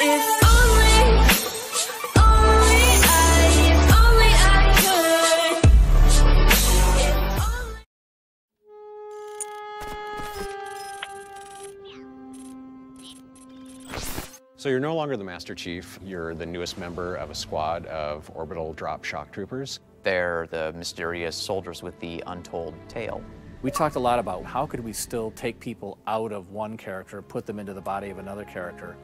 If only I could. So you're no longer the Master Chief, you're the newest member of a squad of orbital drop shock troopers. They're the mysterious soldiers with the untold tale. We talked a lot about how could we still take people out of one character, put them into the body of another character,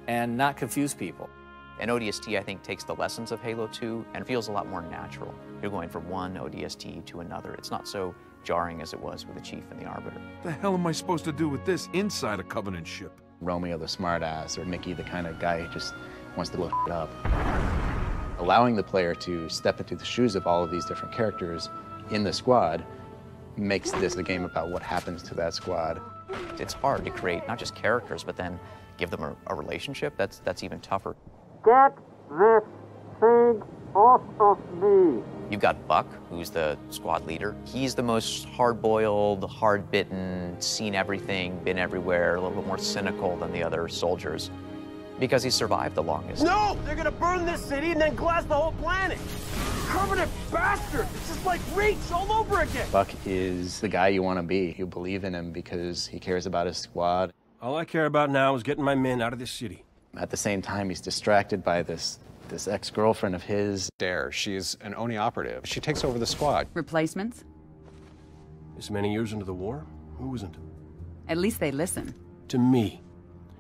and not confuse people. And ODST, I think, takes the lessons of Halo 2 and feels a lot more natural. You're going from one ODST to another. It's not so jarring as it was with the Chief and the Arbiter. What the hell am I supposed to do with this inside a Covenant ship? Romeo the smartass, or Mickey the kind of guy who just wants to blow shit up. Allowing the player to step into the shoes of all of these different characters in the squad makes this a game about what happens to that squad. It's hard to create not just characters, but then give them a relationship. That's even tougher. Get this thing off of me. You've got Buck, who's the squad leader. He's the most hard-boiled, hard-bitten, seen everything, been everywhere, a little bit more cynical than the other soldiers, because he's survived the longest. No! They're gonna burn this city and then glass the whole planet! Covenant bastard! It's just like Reach all over again! Buck is the guy you want to be. You believe in him because he cares about his squad. All I care about now is getting my men out of this city. At the same time, he's distracted by this ex-girlfriend of his. Dare, she's an Oni operative. She takes over the squad. Replacements? This many years into the war, who isn't? At least they listen. To me.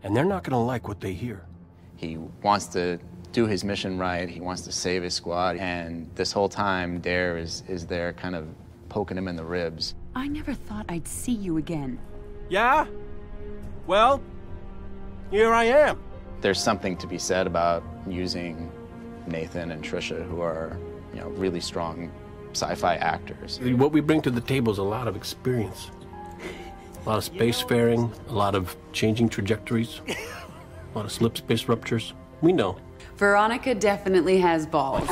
And they're not gonna like what they hear. He wants to do his mission right. He wants to save his squad. And this whole time, Dare is there kind of poking him in the ribs. I never thought I'd see you again. Yeah? Well, here I am. There's something to be said about using Nathan and Trisha, who are, really strong sci-fi actors. What we bring to the table is a lot of experience. A lot of spacefaring, a lot of changing trajectories, a lot of slip space ruptures. We know. Veronica definitely has balls.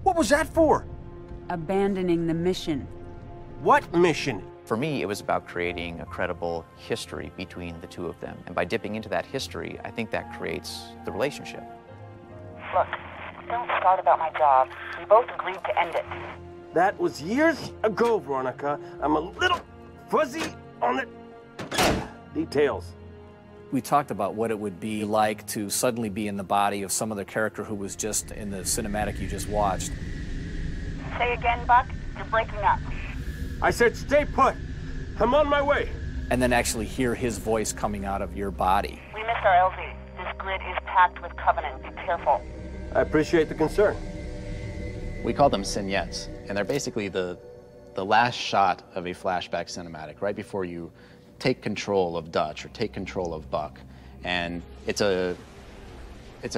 What was that for? Abandoning the mission. What mission? For me, it was about creating a credible history between the two of them. And by dipping into that history, I think that creates the relationship. Look, don't start about my job. We both agreed to end it. That was years ago, Veronica. I'm a little fuzzy on the details. We talked about what it would be like to suddenly be in the body of some other character who was just in the cinematic you just watched. Say again, Buck. You're breaking up. I said stay put. I'm on my way. And then actually hear his voice coming out of your body. We missed our LZ. This grid is packed with Covenant. Be careful. I appreciate the concern. We call them vignettes, and they're basically the last shot of a flashback cinematic, right before you take control of Dutch or take control of Buck. And it's a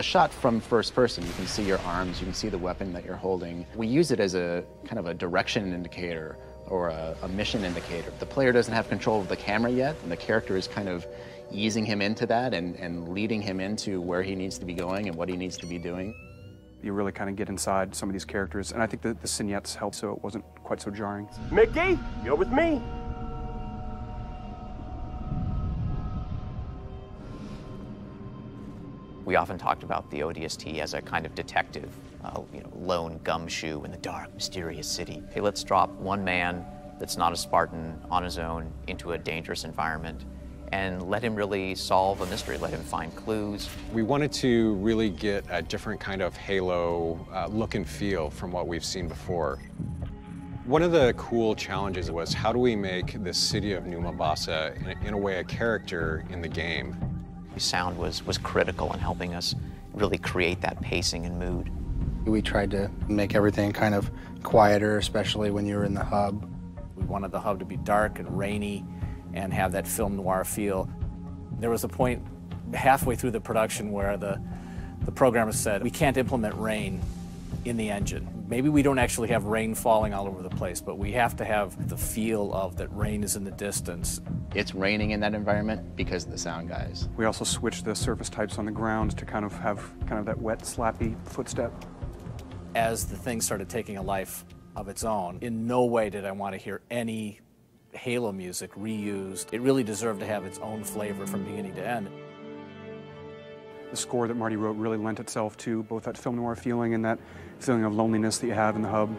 shot from first person. You can see your arms, you can see the weapon that you're holding. We use it as a kind of a direction indicator or a mission indicator. The player doesn't have control of the camera yet, and the character is kind of easing him into that and leading him into where he needs to be going and what he needs to be doing. You really kind of get inside some of these characters, and I think that the vignettes helped so it wasn't quite so jarring. Mickey, you're with me. We often talked about the ODST as a kind of detective, lone gumshoe in the dark, mysterious city. Hey, let's drop one man that's not a Spartan on his own into a dangerous environment and let him really solve a mystery, let him find clues. We wanted to really get a different kind of Halo look and feel from what we've seen before. One of the cool challenges was how do we make the city of New Mombasa, in a way, a character in the game? Sound was critical in helping us really create that pacing and mood. We tried to make everything kind of quieter, especially when you were in the hub. We wanted the hub to be dark and rainy and have that film noir feel. There was a point halfway through the production where the programmer said, we can't implement rain in the engine. Maybe we don't actually have rain falling all over the place, but we have to have the feel of that rain is in the distance. It's raining in that environment because of the sound guys. We also switched the surface types on the ground to kind of have that wet, slappy footstep. As the thing started taking a life of its own, in no way did I want to hear any Halo music reused. It really deserved to have its own flavor from beginning to end. The score that Marty wrote really lent itself to both that film noir feeling and that feeling of loneliness that you have in the hub.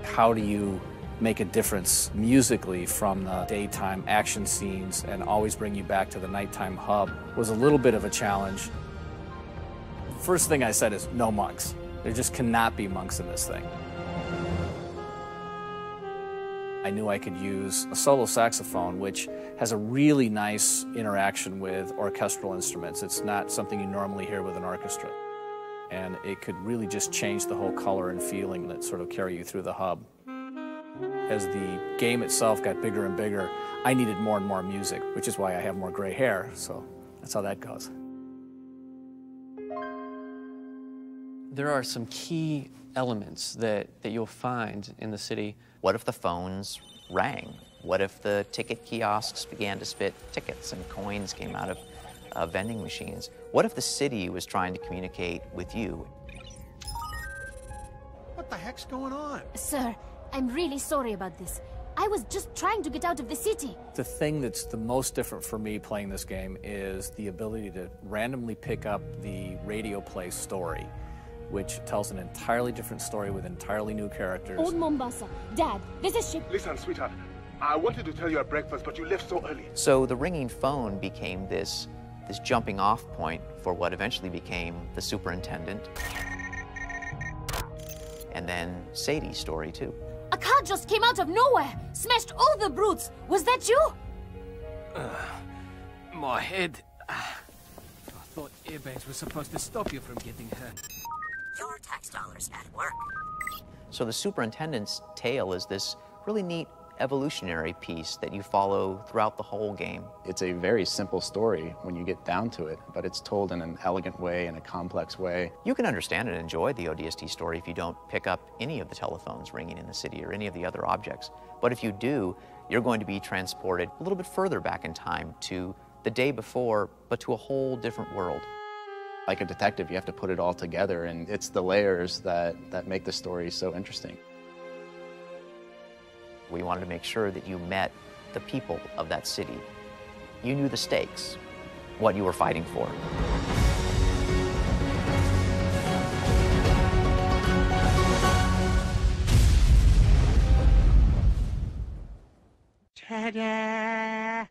How do you make a difference musically from the daytime action scenes and always bring you back to the nighttime hub was a little bit of a challenge. First thing I said is no monks. There just cannot be monks in this thing. I knew I could use a solo saxophone, which has a really nice interaction with orchestral instruments. It's not something you normally hear with an orchestra. And it could really just change the whole color and feeling that sort of carry you through the hub. As the game itself got bigger and bigger, I needed more and more music, which is why I have more gray hair, so that's how that goes. There are some key elements that you'll find in the city. What if the phones rang? What if the ticket kiosks began to spit tickets and coins came out of vending machines? What if the city was trying to communicate with you? What the heck's going on? Sir, I'm really sorry about this. I was just trying to get out of the city. The thing that's the most different for me playing this game is the ability to randomly pick up the radio play story, which tells an entirely different story with entirely new characters. Old Mombasa. Dad, this is ship. Listen, sweetheart. I wanted to tell you at breakfast, but you left so early. So the ringing phone became this jumping off point for what eventually became the superintendent. And then Sadie's story, too. A car just came out of nowhere, smashed all the brutes. Was that you? My head. I thought airbags were supposed to stop you from getting hurt. Your tax dollars at work. So the superintendent's tale is this really neat evolutionary piece that you follow throughout the whole game. It's a very simple story when you get down to it, but it's told in an elegant way, in a complex way. You can understand and enjoy the ODST story if you don't pick up any of the telephones ringing in the city or any of the other objects. But if you do, you're going to be transported a little bit further back in time to the day before, but to a whole different world. Like a detective, you have to put it all together, and it's the layers that make the story so interesting. We wanted to make sure that you met the people of that city. You knew the stakes, what you were fighting for. Ta-da!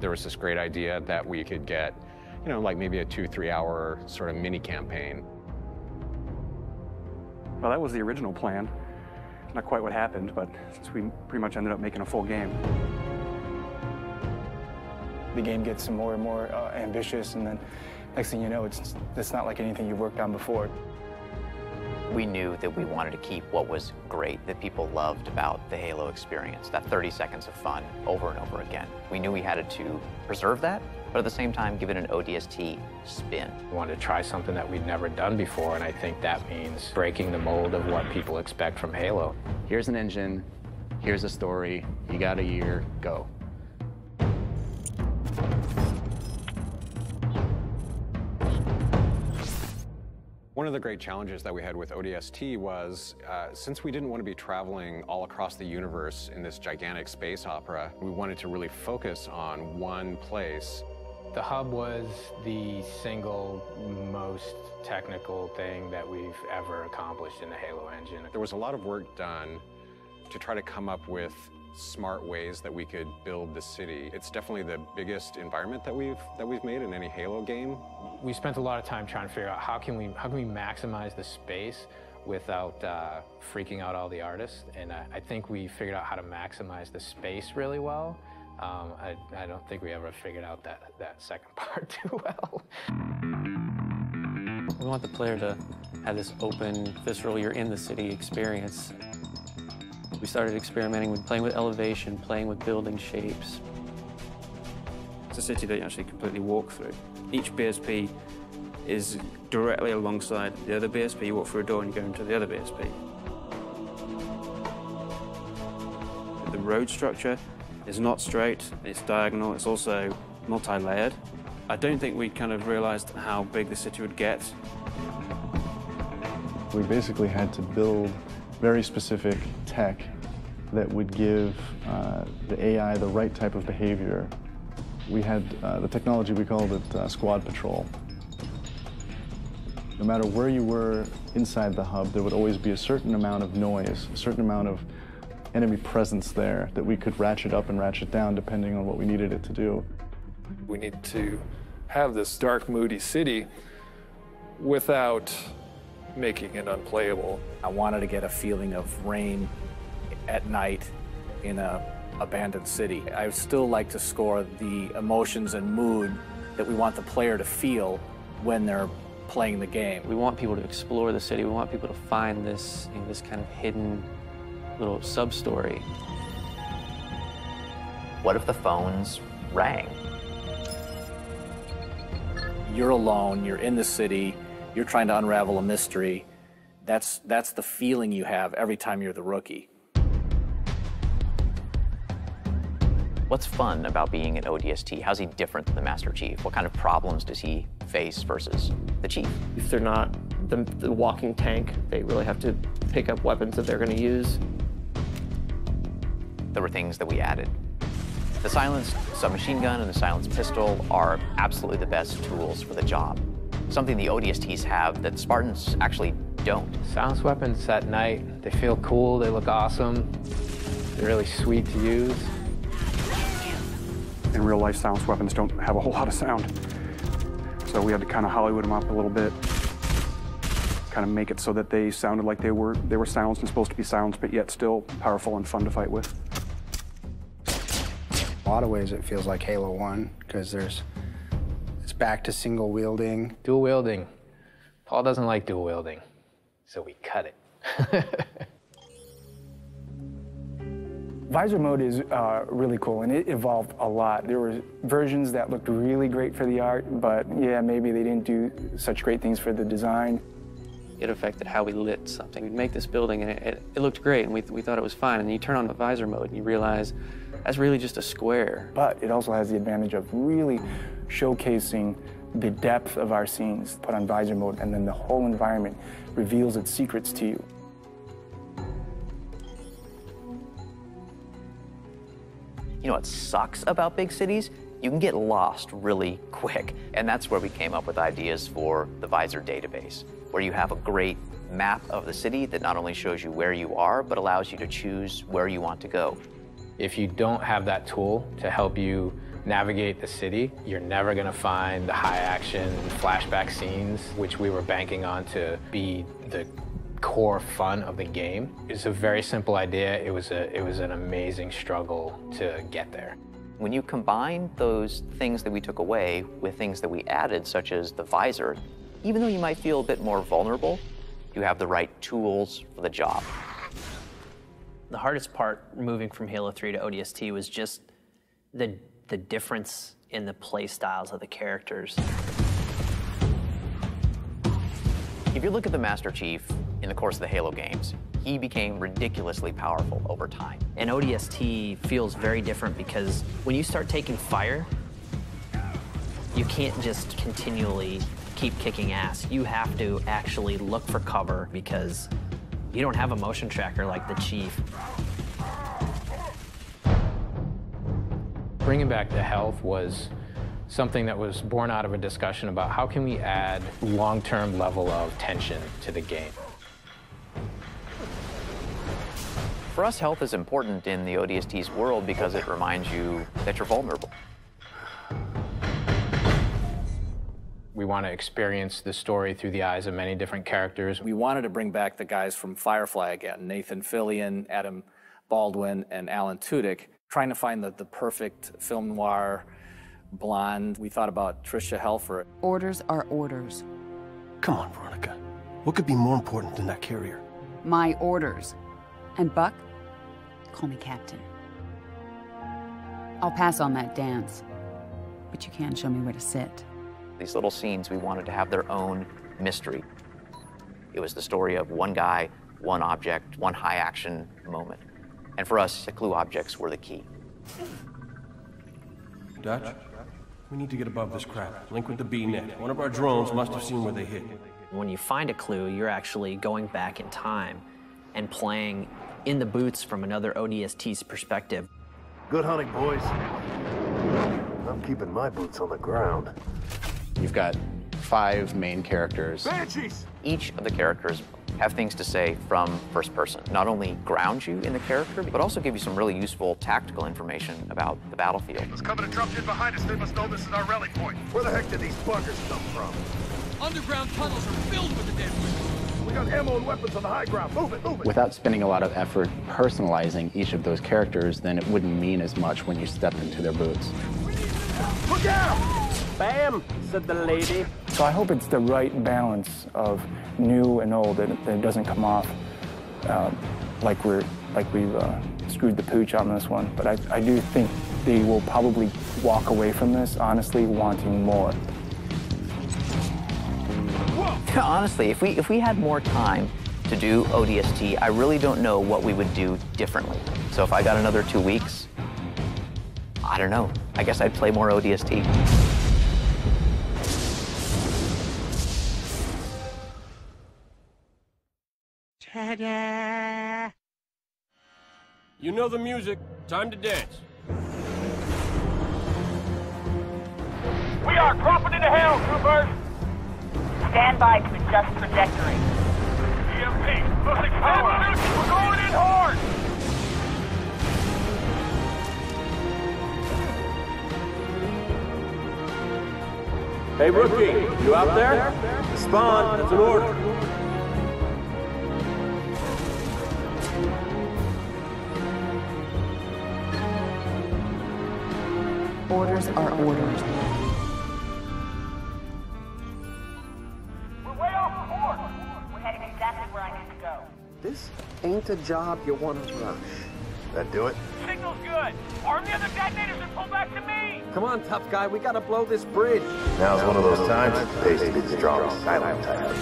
There was this great idea that we could get, you know, like maybe a 2-3 hour sort of mini campaign. Well, that was the original plan. Not quite what happened, but since we pretty much ended up making a full game. The game gets more and more ambitious, and then next thing you know, it's not like anything you've worked on before. We knew that we wanted to keep what was great, that people loved about the Halo experience, that 30 seconds of fun over and over again. We knew we had to preserve that, but at the same time, give it an ODST spin. We wanted to try something that we'd never done before, and I think that means breaking the mold of what people expect from Halo. Here's an engine, here's a story, you got a year, go. One of the great challenges that we had with ODST was, since we didn't want to be traveling all across the universe in this gigantic space opera, we wanted to really focus on one place. The hub was the single most technical thing that we've ever accomplished in the Halo engine. There was a lot of work done to try to come up with smart ways that we could build the city. It's definitely the biggest environment that we've made in any Halo game. We spent a lot of time trying to figure out how can we maximize the space without freaking out all the artists, and I think we figured out how to maximize the space really well. I don't think we ever figured out that second part too well. We want the player to have this open, visceral, you're in the city experience. We started experimenting with playing with elevation, playing with building shapes. It's a city that you actually completely walk through. Each BSP is directly alongside the other BSP. You walk through a door and you go into the other BSP. The road structure is not straight, it's diagonal, it's also multi-layered. I don't think we kind of realized how big the city would get. We basically had to build very specific tech that would give the AI the right type of behavior. We had the technology, we called it Squad Patrol. No matter where you were inside the hub, there would always be a certain amount of noise, a certain amount of enemy presence there that we could ratchet up and ratchet down depending on what we needed it to do. We need to have this dark, moody city without making it unplayable. I wanted to get a feeling of rain at night in an abandoned city. I would still like to score the emotions and mood that we want the player to feel when they're playing the game. We want people to explore the city. We want people to find this, this kind of hidden little sub-story. What if the phones rang? You're alone, you're in the city, you're trying to unravel a mystery. That's the feeling you have every time you're the rookie. What's fun about being an ODST? How's he different than the Master Chief? What kind of problems does he face versus the Chief? If they're not the walking tank, they really have to pick up weapons that they're going to use. There were things that we added. The silenced submachine gun and the silenced pistol are absolutely the best tools for the job. Something the ODSTs have that Spartans actually don't. Silenced weapons at night, they feel cool, they look awesome, they're really sweet to use. In real life, silenced weapons don't have a whole lot of sound. So we had to kind of Hollywood them up a little bit, kind of make it so that they sounded like they were silenced and supposed to be silenced, but yet still powerful and fun to fight with. In a lot of ways, it feels like Halo 1, because it's back to single wielding. Dual wielding. Paul doesn't like dual wielding, so we cut it. Visor mode is really cool, and it evolved a lot. There were versions that looked really great for the art, but yeah, maybe they didn't do such great things for the design. It affected how we lit something. We'd make this building, and it looked great, and we thought it was fine. And then you turn on the visor mode, and you realize that's really just a square. But it also has the advantage of really showcasing the depth of our scenes. Put on visor mode, and then the whole environment reveals its secrets to you. You know what sucks about big cities? You can get lost really quick. And that's where we came up with ideas for the Visor database, where you have a great map of the city that not only shows you where you are, but allows you to choose where you want to go. If you don't have that tool to help you navigate the city, you're never going to find the high-action flashback scenes, which we were banking on to be the core fun of the game. It's a very simple idea. It was an amazing struggle to get there. When you combine those things that we took away with things that we added, such as the visor, even though you might feel a bit more vulnerable, you have the right tools for the job. The hardest part moving from Halo 3 to ODST was just the difference in the play styles of the characters. If you look at the Master Chief in the course of the Halo games, he became ridiculously powerful over time. And ODST feels very different because when you start taking fire, you can't just continually keep kicking ass. You have to actually look for cover because you don't have a motion tracker like the Chief. Bringing back the health was something that was born out of a discussion about how can we add long-term level of tension to the game. For us, health is important in the ODST's world because it reminds you that you're vulnerable. We want to experience the story through the eyes of many different characters. We wanted to bring back the guys from Firefly again, Nathan Fillion, Adam Baldwin, and Alan Tudyk, trying to find the perfect film noir blonde. We thought about Tricia Helfer. Orders are orders. Come on, Veronica. What could be more important than that carrier? My orders. And Buck, call me Captain. I'll pass on that dance, but you can show me where to sit. These little scenes, we wanted to have their own mystery. It was the story of one guy, one object, one high-action moment. And for us, the clue objects were the key. Dutch, we need to get above this crap. Link with the B-net. One of our drones must have seen where they hit. When you find a clue, you're actually going back in time and playing in the boots from another ODST's perspective. Good hunting, boys. I'm keeping my boots on the ground. You've got 5 main characters. Banshees! Each of the characters have things to say from first person. Not only ground you in the character, but also give you some really useful tactical information about the battlefield. It's coming to drop in behind us. They must know this is our rally point. Where the heck did these buggers come from? Underground tunnels are filled with the dead weapons. We got ammo and weapons on the high ground. Move it, move it. Without spending a lot of effort personalizing each of those characters, then it wouldn't mean as much when you stepped into their boots. Look out! Bam, said the lady. So I hope it's the right balance of new and old, that it doesn't come off like we've screwed the pooch on this one. But I do think they will probably walk away from this honestly wanting more. Honestly, if we had more time to do ODST, I really don't know what we would do differently. So if I got another 2 weeks, I don't know. I guess I'd play more ODST. Ta-da! You know the music. Time to dance. We are dropping into hell, troopers! Stand by to adjust trajectory. EMP, losing power. We're going in hard! Hey, rookie, you out there? Respond, that's an order. Orders are orders. We're way off course. We're heading exactly where I need to go. This ain't a job you want to rush. That do it? Signal's good. Arm the other detonators and pull back to me. Come on, tough guy, we gotta blow this bridge. Now's one of those times. Pays to be the strong, silent type.